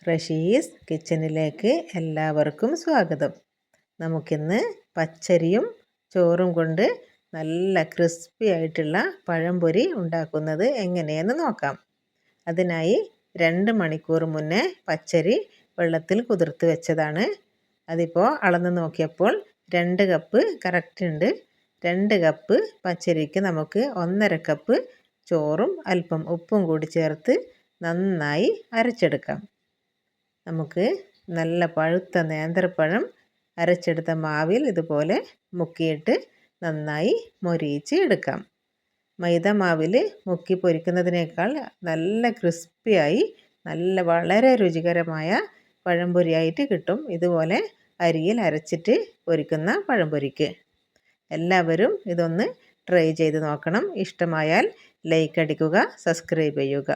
റഷീസ് കിച്ചണിലേക്ക് എല്ലാവർക്കും സ്വാഗതം. നമുക്കിന്ന് പച്ചരിയും ചോറും കൊണ്ട് നല്ല ക്രിസ്പി ആയിട്ടുള്ള പഴംപൊരി ഉണ്ടാക്കുന്നത് എങ്ങനെയെന്ന് നോക്കാം. അതിനായി 2 മണിക്കൂർ മുന്നേ പച്ചരി വെള്ളത്തിൽ കുതിർത്ത് വെച്ചതാണ്. അതിപ്പോൾ അളന്ന് നോക്കിയപ്പോൾ 2 കപ്പ് കറക്റ്റ് ഉണ്ട്. 2 കപ്പ് പച്ചരിക്ക് നമുക്ക് 1.5 കപ്പ് ചോറും അല്പം ഉപ്പും കൂടി ചേർത്ത് നന്നായി അരച്ചെടുക്കാം. നമുക്ക് നല്ല പഴുത്ത നേന്ത്രപ്പഴം അരച്ചെടുത്ത മാവിൽ ഇതുപോലെ മുക്കിയിട്ട് നന്നായി മൊരിയിച്ച് എടുക്കാം. മൈദ മാവിൽ മുക്കി പൊരിക്കുന്നതിനേക്കാൾ നല്ല ക്രിസ്പിയായി വളരെ രുചികരമായ പഴംപൊരിയായിട്ട് കിട്ടും ഇതുപോലെ അരിയിൽ അരച്ചിട്ട് പൊരിക്കുന്ന പഴംപൊരിക്ക്. എല്ലാവരും ഇതൊന്ന് ട്രൈ ചെയ്ത് നോക്കണം. ഇഷ്ടമായാൽ ലൈക്ക് അടിക്കുക, സബ്സ്ക്രൈബ് ചെയ്യുക.